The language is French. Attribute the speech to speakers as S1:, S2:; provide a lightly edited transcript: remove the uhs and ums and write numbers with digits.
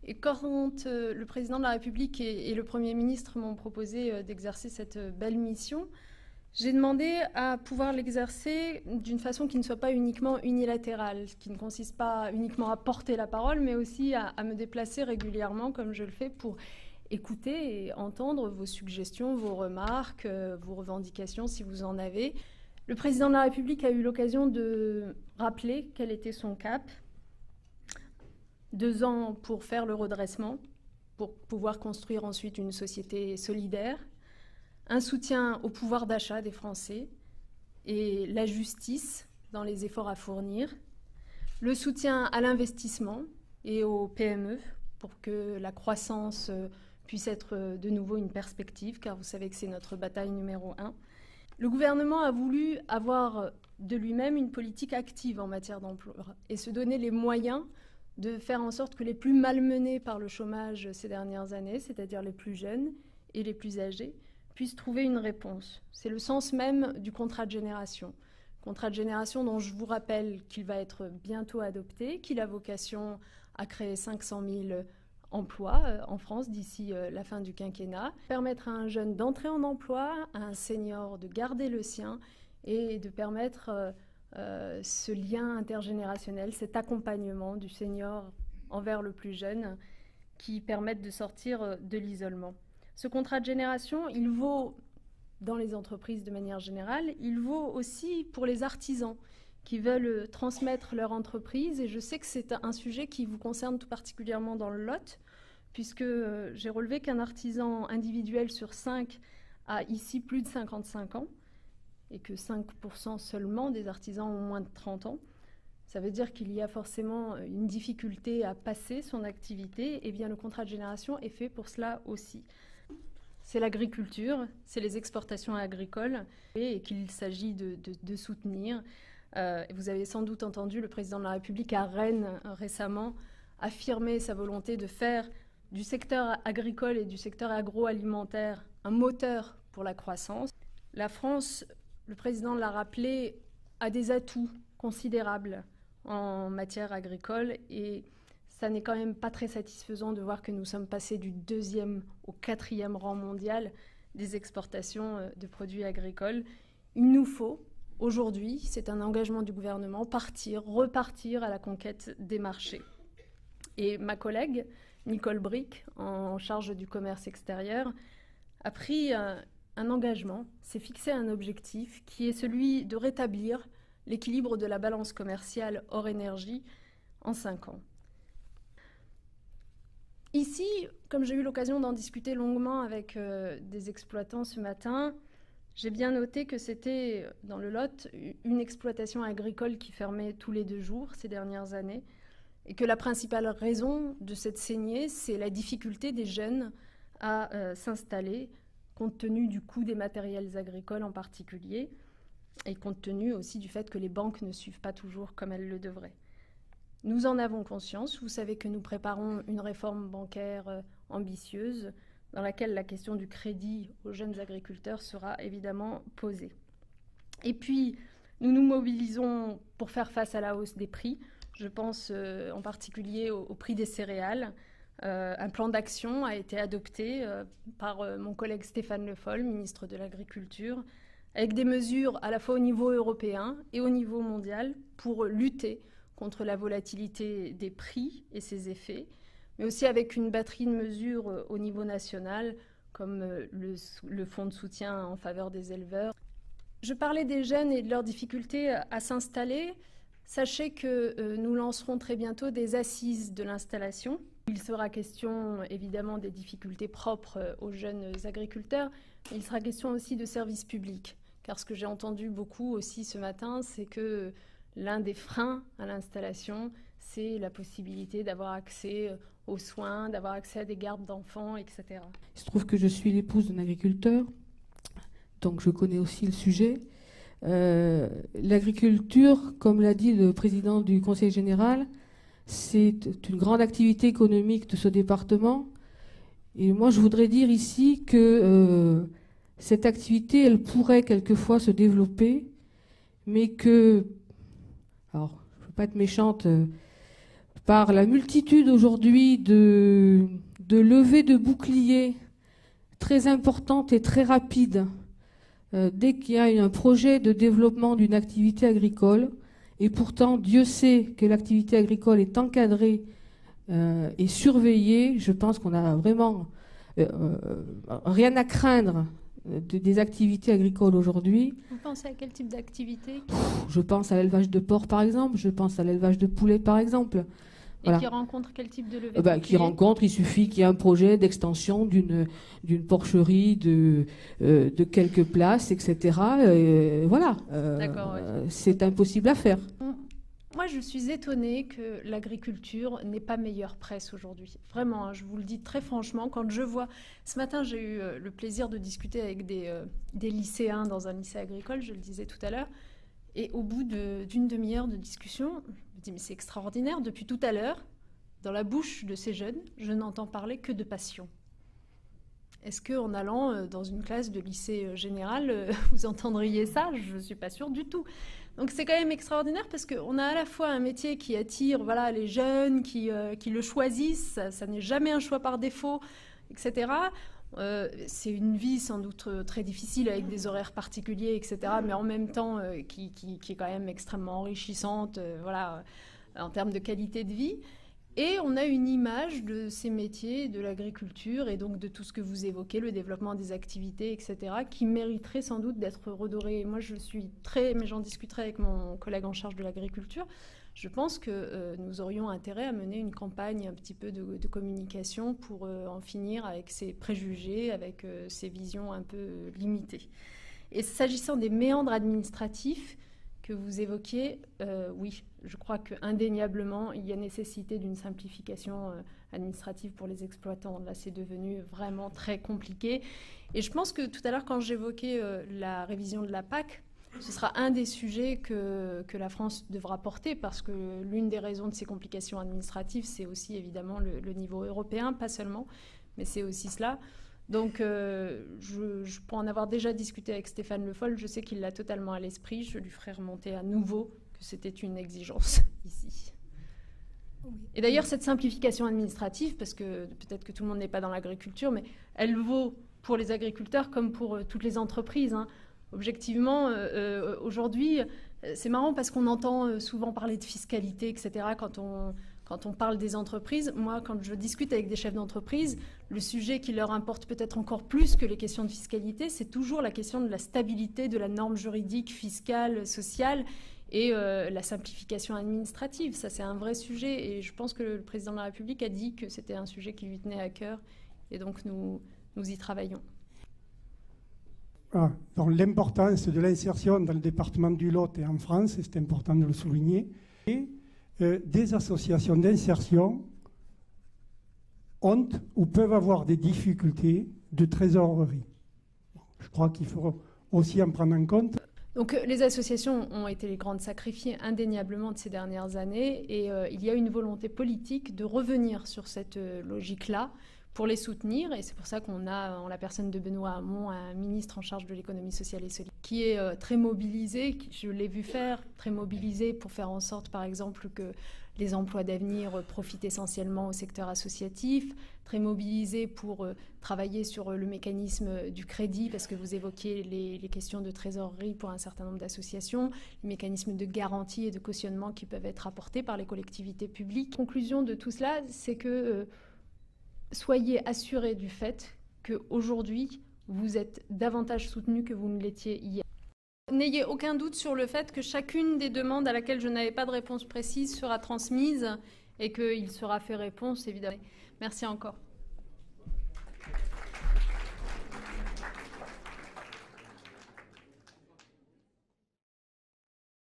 S1: Et quand le président de la République et le Premier ministre m'ont proposé d'exercer cette belle mission, j'ai demandé à pouvoir l'exercer d'une façon qui ne soit pas uniquement unilatérale, qui ne consiste pas uniquement à porter la parole, mais aussi à me déplacer régulièrement, comme je le fais, pour écouter et entendre vos suggestions, vos remarques, vos revendications, si vous en avez. Le président de la République a eu l'occasion de rappeler quel était son cap. 2 ans pour faire le redressement, pour pouvoir construire ensuite une société solidaire, un soutien au pouvoir d'achat des Français et la justice dans les efforts à fournir, le soutien à l'investissement et aux PME pour que la croissance puisse être de nouveau une perspective, car vous savez que c'est notre bataille numéro 1. Le gouvernement a voulu avoir de lui-même une politique active en matière d'emploi et se donner les moyens de faire en sorte que les plus malmenés par le chômage ces dernières années, c'est-à-dire les plus jeunes et les plus âgés, puissent trouver une réponse. C'est le sens même du contrat de génération. Contrat de génération dont je vous rappelle qu'il va être bientôt adopté, qu'il a vocation à créer 500 000 emplois en France d'ici la fin du quinquennat, permettre à un jeune d'entrer en emploi, à un senior de garder le sien et de permettre ce lien intergénérationnel, cet accompagnement du senior envers le plus jeune qui permettent de sortir de l'isolement. Ce contrat de génération, il vaut dans les entreprises de manière générale, il vaut aussi pour les artisans qui veulent transmettre leur entreprise. Et je sais que c'est un sujet qui vous concerne tout particulièrement dans le Lot, puisque j'ai relevé qu'un artisan individuel sur 5 a ici plus de 55 ans et que 5% seulement des artisans ont moins de 30 ans. Ça veut dire qu'il y a forcément une difficulté à passer son activité. Et bien le contrat de génération est fait pour cela aussi. C'est l'agriculture, c'est les exportations agricoles et qu'il s'agit de soutenir. Vous avez sans doute entendu le président de la République à Rennes récemment affirmer sa volonté de faire du secteur agricole et du secteur agroalimentaire un moteur pour la croissance. La France, le président l'a rappelé, a des atouts considérables en matière agricole et ça n'est quand même pas très satisfaisant de voir que nous sommes passés du 2e au 4e rang mondial des exportations de produits agricoles. Il nous faut, aujourd'hui, c'est un engagement du gouvernement, repartir à la conquête des marchés. Et ma collègue, Nicole Bricq, en charge du commerce extérieur, a pris un engagement, s'est fixé un objectif qui est celui de rétablir l'équilibre de la balance commerciale hors énergie en 5 ans. Ici, comme j'ai eu l'occasion d'en discuter longuement avec des exploitants ce matin, j'ai bien noté que c'était dans le Lot une exploitation agricole qui fermait tous les 2 jours ces dernières années et que la principale raison de cette saignée, c'est la difficulté des jeunes à s'installer compte tenu du coût des matériels agricoles en particulier et compte tenu aussi du fait que les banques ne suivent pas toujours comme elles le devraient. Nous en avons conscience. Vous savez que nous préparons une réforme bancaire ambitieuse dans laquelle la question du crédit aux jeunes agriculteurs sera évidemment posée. Et puis, nous nous mobilisons pour faire face à la hausse des prix. Je pense en particulier au prix des céréales. Un plan d'action a été adopté par mon collègue Stéphane Le Foll, ministre de l'Agriculture, avec des mesures à la fois au niveau européen et au niveau mondial pour lutter contre la volatilité des prix et ses effets, mais aussi avec une batterie de mesures au niveau national, comme le fonds de soutien en faveur des éleveurs. Je parlais des jeunes et de leurs difficultés à s'installer. Sachez que nous lancerons très bientôt des assises de l'installation. Il sera question évidemment des difficultés propres aux jeunes agriculteurs, mais il sera question aussi de services publics. Car ce que j'ai entendu beaucoup aussi ce matin, c'est que l'un des freins à l'installation, c'est la possibilité d'avoir accès aux soins, d'avoir accès à des gardes d'enfants, etc.
S2: Il se trouve que je suis l'épouse d'un agriculteur, donc je connais aussi le sujet. L'agriculture, comme l'a dit le président du Conseil général, c'est une grande activité économique de ce département. Et moi, je voudrais dire ici que cette activité, elle pourrait quelquefois se développer, mais que, alors, je ne veux pas être méchante, par la multitude aujourd'hui de levées de boucliers très importantes et très rapides, dès qu'il y a un projet de développement d'une activité agricole, et pourtant Dieu sait que l'activité agricole est encadrée et surveillée, je pense qu'on a vraiment rien à craindre des activités agricoles aujourd'hui.
S1: Vous pensez à quel type d'activité?
S2: Je pense à l'élevage de porc par exemple, je pense à l'élevage de poulets par exemple.
S1: Et voilà. Qui rencontre quel type de levée de
S2: Qui rencontre, il suffit qu'il y ait un projet d'extension d'une porcherie de quelques places, etc. Voilà, c'est impossible à faire.
S1: Moi, je suis étonnée que l'agriculture n'ait pas meilleure presse aujourd'hui. Vraiment, hein, je vous le dis très franchement, quand je vois... Ce matin, j'ai eu le plaisir de discuter avec des lycéens dans un lycée agricole, je le disais tout à l'heure, et au bout d'une demi-heure de discussion, je me dis, mais c'est extraordinaire, depuis tout à l'heure, dans la bouche de ces jeunes, je n'entends parler que de passion. Est-ce qu'en allant dans une classe de lycée général, vous entendriez ça? Je ne suis pas sûre du tout. Donc c'est quand même extraordinaire parce qu'on a à la fois un métier qui attire les jeunes, qui le choisissent, ça n'est jamais un choix par défaut, etc. C'est une vie sans doute très difficile avec des horaires particuliers, etc. Mais en même temps qui est quand même extrêmement enrichissante en termes de qualité de vie. Et on a une image de ces métiers, de l'agriculture et donc de tout ce que vous évoquez, le développement des activités, etc., qui mériterait sans doute d'être redoré. Moi, mais j'en discuterai avec mon collègue en charge de l'agriculture, je pense que nous aurions intérêt à mener une campagne un petit peu de communication pour en finir avec ces préjugés, avec ces visions un peu limitées. Et s'agissant des méandres administratifs que vous évoquiez, oui, je crois qu'indéniablement, il y a nécessité d'une simplification administrative pour les exploitants. Là, c'est devenu vraiment très compliqué. Et je pense que tout à l'heure, quand j'évoquais la révision de la PAC, ce sera un des sujets que la France devra porter, parce que l'une des raisons de ces complications administratives, c'est aussi évidemment le niveau européen, pas seulement, mais c'est aussi cela. Donc, pour en avoir déjà discuté avec Stéphane Le Foll, je sais qu'il l'a totalement à l'esprit. Je lui ferai remonter à nouveau que c'était une exigence ici. Oui. Et d'ailleurs, cette simplification administrative, parce que peut-être que tout le monde n'est pas dans l'agriculture, mais elle vaut pour les agriculteurs comme pour toutes les entreprises, hein. Objectivement, aujourd'hui, c'est marrant parce qu'on entend souvent parler de fiscalité, etc., quand on parle des entreprises. Moi, quand je discute avec des chefs d'entreprise, le sujet qui leur importe peut-être encore plus que les questions de fiscalité, c'est toujours la question de la stabilité de la norme juridique, fiscale, sociale et la simplification administrative. Ça, c'est un vrai sujet et je pense que le président de la République a dit que c'était un sujet qui lui tenait à cœur et donc nous y travaillons.
S3: Donc l'importance de l'insertion dans le département du Lot et en France, c'est important de le souligner, et des associations d'insertion ont ou peuvent avoir des difficultés de trésorerie. Je crois qu'il faut aussi en prendre en compte.
S1: Donc les associations ont été les grandes sacrifiées indéniablement de ces dernières années et il y a une volonté politique de revenir sur cette logique-là pour les soutenir, et c'est pour ça qu'on a, en la personne de Benoît Hamon, un ministre en charge de l'économie sociale et solidaire, qui est très mobilisé, je l'ai vu faire, très mobilisé pour faire en sorte, par exemple, que les emplois d'avenir profitent essentiellement au secteur associatif, très mobilisé pour travailler sur le mécanisme du crédit, parce que vous évoquiez les questions de trésorerie pour un certain nombre d'associations, les mécanismes de garantie et de cautionnement qui peuvent être apportés par les collectivités publiques. Conclusion de tout cela, c'est que soyez assurés du fait qu'aujourd'hui, vous êtes davantage soutenus que vous ne l'étiez hier. N'ayez aucun doute sur le fait que chacune des demandes à laquelle je n'avais pas de réponse précise sera transmise et qu'il sera fait réponse, évidemment. Merci encore.